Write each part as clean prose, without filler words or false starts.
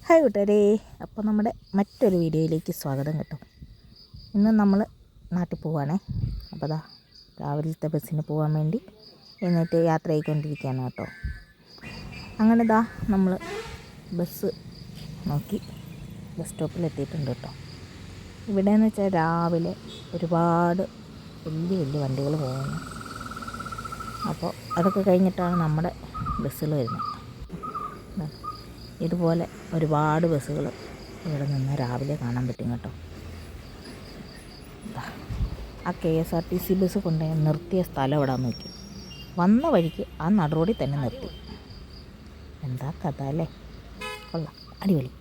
Hi കൂട്ടുകാരേ, അപ്പോൾ നമ്മുടെ മറ്റൊരു വീഡിയോയിലേക്ക് സ്വാഗതം കേട്ടോ. ഇന്ന് നമ്മൾ നാട്ടിൽ പോവുകയാണേ. അപ്പോൾ രാവിലത്തെ ബസ്സിന് പോകാൻ വേണ്ടി എന്നിട്ട് യാത്ര ചെയ്തുകൊണ്ടിരിക്കുകയാണ് കേട്ടോ. അങ്ങനെ നമ്മൾ ബസ് നോക്കി ബസ് സ്റ്റോപ്പിലെത്തിയിട്ടുണ്ട് കേട്ടോ. ഇവിടെയെന്ന് വെച്ചാൽ രാവിലെ ഒരുപാട് വലിയ വലിയ വണ്ടികൾ പോകുന്നു. അപ്പോൾ അതൊക്കെ കഴിഞ്ഞിട്ടാണ് നമ്മുടെ ബസ്സുകൾ വരുന്നത്. ഇതുപോലെ ഒരുപാട് ബസ്സുകൾ ഇവിടെ നിന്ന് രാവിലെ കാണാൻ പറ്റും കേട്ടോ. ആ KSRTC ബസ് കൊണ്ട് നിർത്തിയ സ്ഥലം ഇവിടെ നോക്കി, വന്ന വഴിക്ക് ആ നടുറോഡിൽ തന്നെ നിർത്തി. എന്താ കഥ അല്ലേ, കൊള്ളാം, അടിപൊളി.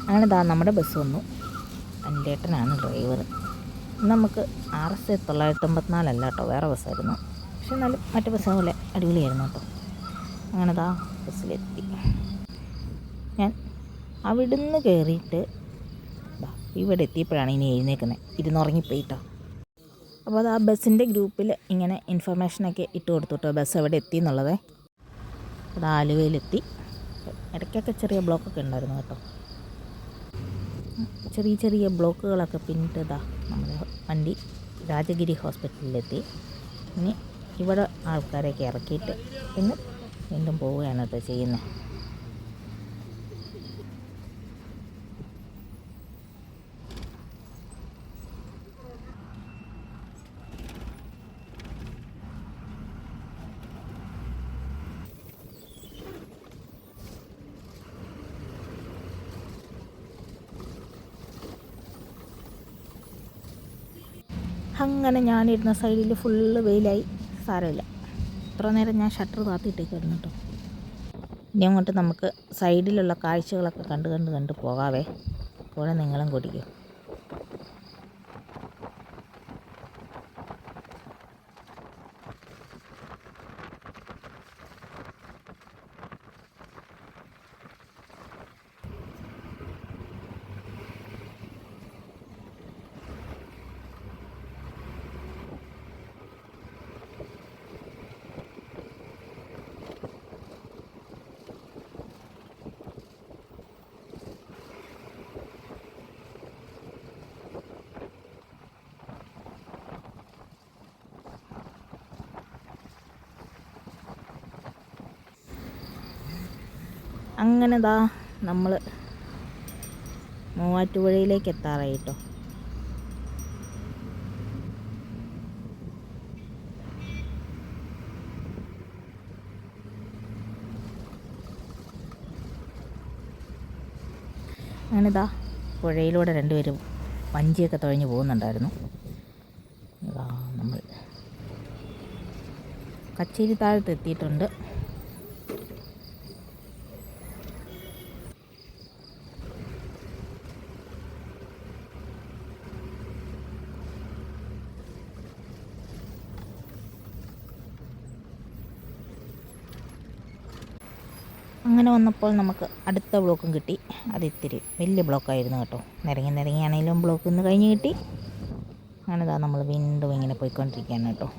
അങ്ങനെ നമ്മുടെ ബസ് വന്നു. എൻ്റെ ഏട്ടനാണ് ഡ്രൈവർ. നമുക്ക് RS 954 അല്ല കേട്ടോ, വേറെ ബസ്സായിരുന്നു. പക്ഷെ എന്നാലും മറ്റു ബസ് പോലെ അടിപൊളിയായിരുന്നു കേട്ടോ. അങ്ങനെ ബസ്സിലെത്തി. ഞാൻ അവിടുന്ന് കയറിയിട്ട് ഇവിടെ എത്തിയപ്പോഴാണ് ഇനി എഴുന്നേക്കുന്നത്, ഇരുന്നുറങ്ങിപ്പോയിട്ടോ. അപ്പോൾ ആ ബസ്സിൻ്റെ ഗ്രൂപ്പിൽ ഇങ്ങനെ ഇൻഫർമേഷനൊക്കെ ഇട്ട് കൊടുത്തു കേട്ടോ, ബസ് എവിടെ എത്തി എന്നുള്ളത്. അത് ആലുവയിലെത്തി. ഇടയ്ക്കൊക്കെ ചെറിയ ബ്ലോക്കൊക്കെ ഉണ്ടായിരുന്നു കേട്ടോ. ചെറിയ ചെറിയ ബ്ലോക്കുകളൊക്കെ പിന്നിട്ട് നമ്മുടെ വണ്ടി രാജഗിരി ഹോസ്പിറ്റലിലെത്തി. ഇനി ഇവിടെ ആൾക്കാരെയൊക്കെ ഇറക്കിയിട്ട് പിന്നെ വീണ്ടും പോവുകയാണ് കേട്ടോ ചെയ്യുന്നത്. അങ്ങനെ ഞാനിരുന്ന സൈഡിൽ ഫുള്ള് വെയിലായി. സാരമില്ല, ഇത്ര നേരം ഞാൻ ഷട്ടർ താത്തിയിട്ടേക്കായിരുന്നു കേട്ടോ. ഇനി അങ്ങോട്ട് നമുക്ക് സൈഡിലുള്ള കാഴ്ചകളൊക്കെ കണ്ട് പോകാവേ. കൂടെ നിങ്ങളും കുടിക്കും. അങ്ങനെ നമ്മൾ മൂവാറ്റുപുഴയിലേക്ക് എത്താറായി കേട്ടോ. അങ്ങനെ പുഴയിലൂടെ രണ്ടുപേരും വഞ്ചിയൊക്കെ തുഴഞ്ഞ് പോകുന്നുണ്ടായിരുന്നു. നമ്മൾ കച്ചേരി താഴത്ത് എത്തിയിട്ടുണ്ട്. അങ്ങനെ വന്നപ്പോൾ നമുക്ക് അടുത്ത ബ്ലോക്കും കിട്ടി. അത് ഇത്തിരി വലിയ ബ്ലോക്കായിരുന്നു കേട്ടോ. നിരങ്ങിയാണെങ്കിലും ബ്ലോക്ക് ഇന്ന് കഴിഞ്ഞ് കിട്ടി. അങ്ങനെ നമ്മൾ വീണ്ടും ഇങ്ങനെ പോയിക്കൊണ്ടിരിക്കുകയാണ് കേട്ടോ.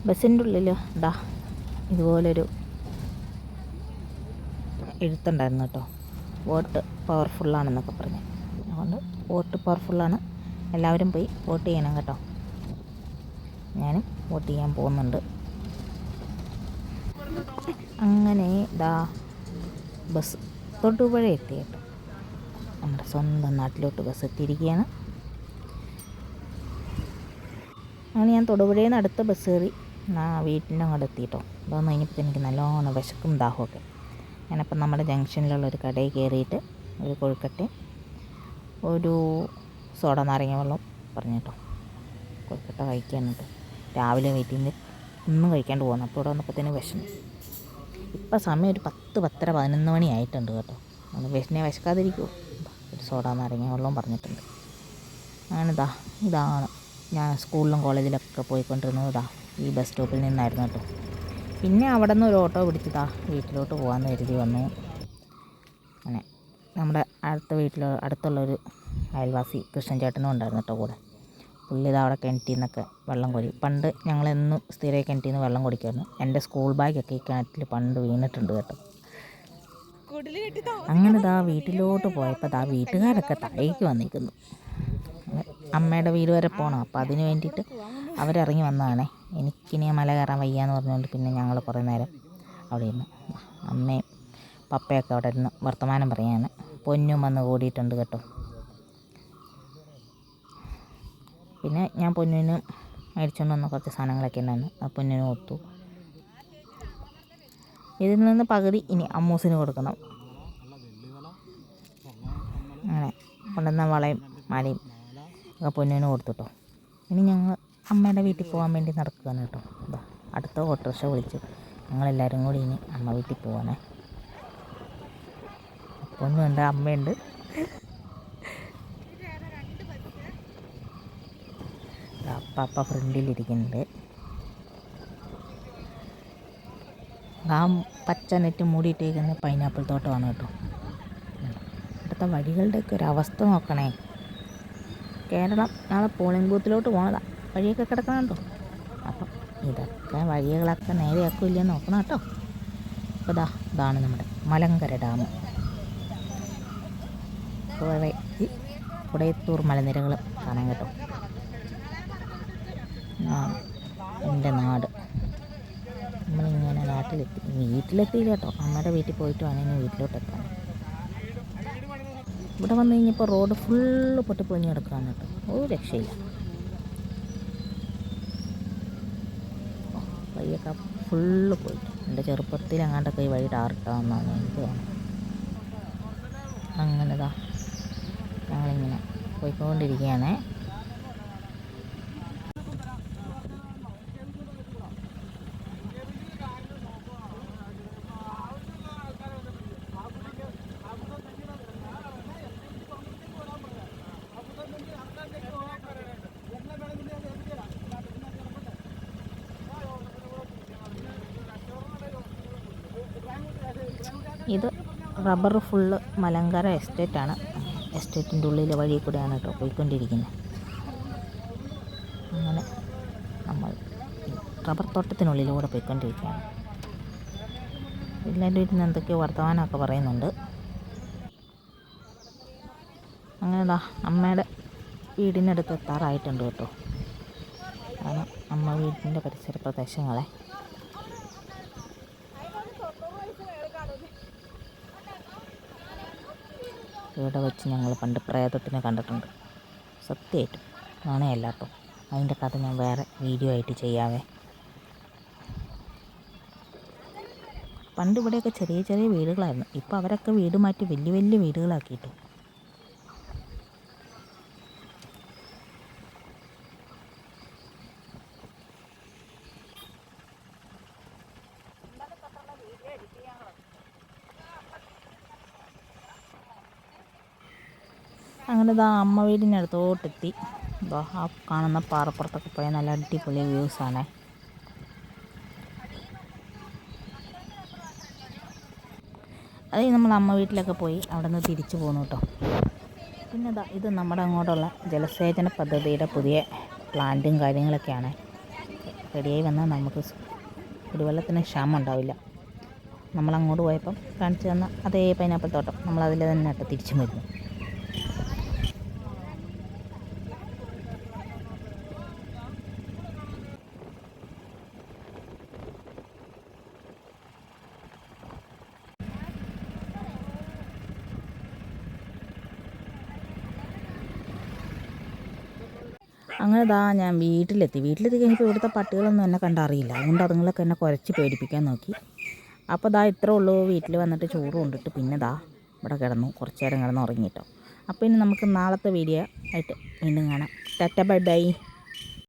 ബസ്സിൻ്റെ ഉള്ളിൽ ഇതാ ഇതുപോലൊരു എഴുത്തുണ്ടായിരുന്നു കേട്ടോ, വോട്ട് പവർഫുള്ളാണെന്നൊക്കെ പറഞ്ഞ്. അതുകൊണ്ട് വോട്ട് പവർഫുള്ളാണ്, എല്ലാവരും പോയി വോട്ട് ചെയ്യണം കേട്ടോ. ഞാനും വോട്ട് ചെയ്യാൻ പോകുന്നുണ്ട്. അങ്ങനെ ഇതാ ബസ് തൊടുപുഴ എത്തി കേട്ടോ. നമ്മുടെ സ്വന്തം നാട്ടിലോട്ട് ബസ് എത്തിയിരിക്കുകയാണ്. അങ്ങനെ ഞാൻ തൊടുപുഴയിൽ നിന്ന് അടുത്ത ബസ് കയറി വീട്ടിൻ്റെ അങ്ങോട്ട് എത്തി കേട്ടോ. അതൊന്നും കഴിഞ്ഞപ്പോൾ എനിക്ക് നല്ലോണം വിശക്കും ദാഹമൊക്കെ. ഞാനപ്പം നമ്മുടെ ജംഗ്ഷനിലുള്ള ഒരു കടയിൽ കയറിയിട്ട് ഒരു കൊഴുക്കട്ടയും ഒരു സോഡ നാരങ്ങ വെള്ളം പറഞ്ഞു കേട്ടോ. കൊഴുക്കട്ട കഴിക്കാൻ കേട്ടോ. രാവിലെ വീട്ടിൽ നിന്ന് ഒന്നും കഴിക്കാണ്ട് പോകുന്നു. അപ്പോൾ ഇവിടെ വന്നപ്പോഴത്തേനും വിശന്നു. ഇപ്പം സമയം ഒരു 10, 10:30, 11 മണി ആയിട്ടുണ്ട് കേട്ടോ. ഒന്ന് വിശക്കാതിരിക്കുമോ? ഒരു സോഡ നാരങ്ങ വെള്ളവും പറഞ്ഞിട്ടുണ്ട്. അങ്ങനെ ഇതാണ് ഞാൻ സ്കൂളിലും കോളേജിലൊക്കെ പോയിക്കൊണ്ടിരുന്നത്. ഈ ബസ് സ്റ്റോപ്പിൽ നിന്നായിരുന്നു കേട്ടോ. പിന്നെ അവിടെ നിന്ന് ഒരു ഓട്ടോ പിടിച്ച് വീട്ടിലോട്ട് പോകാമെന്ന് കരുതി വന്നു. അങ്ങനെ നമ്മുടെ അടുത്തുള്ളൊരു അയൽവാസി കൃഷ്ണൻ ചേട്ടനും ഉണ്ടായിരുന്നു കേട്ടോ കൂടെ. പുള്ളി അവിടെ കിണറ്റിൽ നിന്നൊക്കെ വെള്ളം കോരി. പണ്ട് ഞങ്ങളെന്നും സ്ഥിരമായി കിണറ്റിൽ നിന്ന് വെള്ളം കുടിക്കുമായിരുന്നു. എൻ്റെ സ്കൂൾ ബാഗൊക്കെ ഈ കിണറ്റിൽ പണ്ട് വീണിട്ടുണ്ട് കേട്ടോ. അങ്ങനെ വീട്ടിലോട്ട് പോയപ്പോൾ വീട്ടുകാരൊക്കെ താഴേക്ക് വന്നിരിക്കുന്നു. അമ്മയുടെ വീട് വരെ പോകണം. അപ്പോൾ അതിന് വേണ്ടിയിട്ട് അവരിറങ്ങി വന്നതാണേ. എനിക്കിനി മല കയറാൻ വയ്യാന്ന് പറഞ്ഞുകൊണ്ട് പിന്നെ ഞങ്ങൾ കുറേ നേരം അവിടെ ഇരുന്നു. അമ്മയും പപ്പയൊക്കെ അവിടെ ഇരുന്ന് വർത്തമാനം പറയാണ്. പൊന്നും വന്ന് കൂടിയിട്ടുണ്ട് കേട്ടോ. പിന്നെ ഞാൻ പൊന്നിന് മേടിച്ചുകൊണ്ട് വന്ന കുറച്ച് സാധനങ്ങളൊക്കെ ഉണ്ടായിരുന്നു. ആ പൊന്നിന് കൊടുത്തു. ഇതിൽ നിന്ന് പകുതി ഇനി അമ്മൂസിന് കൊടുക്കണം. അങ്ങനെ കൊണ്ടുവന്ന വളയും മാലയും ഒക്കെ പൊന്നിന് കൊടുത്തുട്ടോ. ഇനി ഞങ്ങൾ അമ്മയുടെ വീട്ടിൽ പോകാൻ വേണ്ടി നടക്കുകയാണ് കേട്ടോ. അടുത്ത ഓട്ടോറിക്ഷ വിളിച്ചു ഞങ്ങളെല്ലാവരും കൂടി ഇനി അമ്മ വീട്ടിൽ പോവാണേ. പൊന്നുണ്ട്, അമ്മയുണ്ട്. അപ്പ ഫ്രണ്ടിലിരിക്കുന്നുണ്ട്. ആ പച്ച നെറ്റ് മൂടിയിട്ടേക്കുന്ന പൈനാപ്പിൾ തോട്ടമാണ് കേട്ടോ. അടുത്ത വഴികളുടെയൊക്കെ ഒരു അവസ്ഥ നോക്കണേ. കേരളം നാളെ പോളിംഗ് ബൂത്തിലോട്ട് പോകണതാണ്. വഴിയൊക്കെ കിടക്കണം കേട്ടോ. അപ്പം ഇതൊക്കെ വഴികളൊക്കെ നേരെയാക്കില്ലെന്ന് നോക്കണം കേട്ടോ. അപ്പോൾ ഇതാണ് നമ്മുടെ മലങ്കര ഡാം. കുടയത്തൂർ മലനിരകൾ കാണാൻ കേട്ടോ. എൻ്റെ നാട്. നമ്മളിങ്ങനെ വീട്ടിലെത്തിയില്ല കേട്ടോ. അമ്മയുടെ വീട്ടിൽ പോയിട്ട് വേണം ഇനി വീട്ടിലോട്ടെത്താൻ. ഇവിടെ വന്നു കഴിഞ്ഞപ്പോൾ റോഡ് ഫുള്ള് പൊട്ടിപ്പൊളിഞ്ഞ് കിടക്കുകയാണ് കേട്ടോ. ഒരു രക്ഷയില്ല. വഴിയൊക്കെ ഫുള്ള് പോയിട്ട് എൻ്റെ ചെറുപ്പത്തിൽ അങ്ങാണ്ടൊക്കെ ഈ വഴി ടാറിട്ടാമെന്നാണ് എനിക്ക് തോന്നുന്നത്. അങ്ങനെ ഞങ്ങളിങ്ങനെ പോയിക്കൊണ്ടിരിക്കുകയാണേ. ഇത് റബ്ബർ ഫുള്ള് മലങ്കര എസ്റ്റേറ്റാണ്. എസ്റ്റേറ്റിൻ്റെ ഉള്ളിലെ വഴി കൂടെയാണ് കേട്ടോ പോയിക്കൊണ്ടിരിക്കുന്നത്. അങ്ങനെ നമ്മൾ റബ്ബർ തോട്ടത്തിനുള്ളിലൂടെ പോയിക്കൊണ്ടിരിക്കുകയാണ്. എല്ലാവരും ഇരുന്ന് എന്തൊക്കെയോ വർത്തമാനമൊക്കെ പറയുന്നുണ്ട്. അങ്ങനെ അമ്മയുടെ വീടിനടുത്ത് എത്താറായിട്ടുണ്ട് കേട്ടോ. കാരണം അമ്മ വീടിൻ്റെ പരിസര പ്രദേശങ്ങളെ ഇവിടെ വെച്ച് ഞങ്ങൾ പണ്ട് പ്രേതത്തിനെ കണ്ടിട്ടുണ്ട്. സത്യമായിട്ടും നാണയമല്ല കേട്ടോ. അതിൻ്റെ കഥ ഞാൻ വേറെ വീഡിയോ ആയിട്ട് ചെയ്യാവേ. പണ്ട് ഇവിടെയൊക്കെ ചെറിയ ചെറിയ വീടുകളായിരുന്നു. ഇപ്പോൾ അവരൊക്കെ വീട് മാറ്റി വലിയ വലിയ വീടുകളാക്കിയിട്ടു. അങ്ങനെ അമ്മ വീടിനടുത്തോട്ടെത്തി. ആ കാണുന്ന പാറപ്പുറത്തൊക്കെ പോയാൽ നല്ല അടിപൊളി വ്യൂസാണ്. അത് നമ്മൾ അമ്മ വീട്ടിലൊക്കെ പോയി അവിടെ നിന്ന് തിരിച്ചു പോന്നു കേട്ടോ. പിന്നെ ഇത് നമ്മുടെ അങ്ങോട്ടുള്ള ജലസേചന പദ്ധതിയുടെ പുതിയ പ്ലാന്റും കാര്യങ്ങളൊക്കെയാണ്. റെഡിയായി വന്നാൽ നമുക്ക് കുടിവെള്ളത്തിന് ക്ഷാമം ഉണ്ടാവില്ല. നമ്മളങ്ങോട്ട് പോയപ്പം കാണിച്ചു തന്ന അതേ പൈനാപ്പിൾ തോട്ടം നമ്മളതിൽ തന്നെ ഇട്ട് തിരിച്ചും വരുന്നു. അങ്ങനെ ഞാൻ വീട്ടിലെത്തി കഴിഞ്ഞപ്പോൾ ഇവിടുത്തെ പട്ടികളൊന്നും എന്നെ കണ്ടറിയില്ല. അതുകൊണ്ട് അതുങ്ങളൊക്കെ എന്നെ കുരച്ച് പേടിപ്പിക്കാൻ നോക്കി. അപ്പോൾ ഇത്രേ ഉള്ളൂ. വീട്ടിൽ വന്നിട്ട് ചോറ് കൊണ്ടിട്ട് പിന്നെ ഇവിടെ കിടന്നു, കുറച്ച് നേരം കിടന്ന് ഉറങ്ങിയിട്ടോ. അപ്പോൾ ഇനി നമുക്ക് നാളത്തെ വീഡിയോ ആയിട്ട് വീണ്ടും കാണാം. Tata bye bye.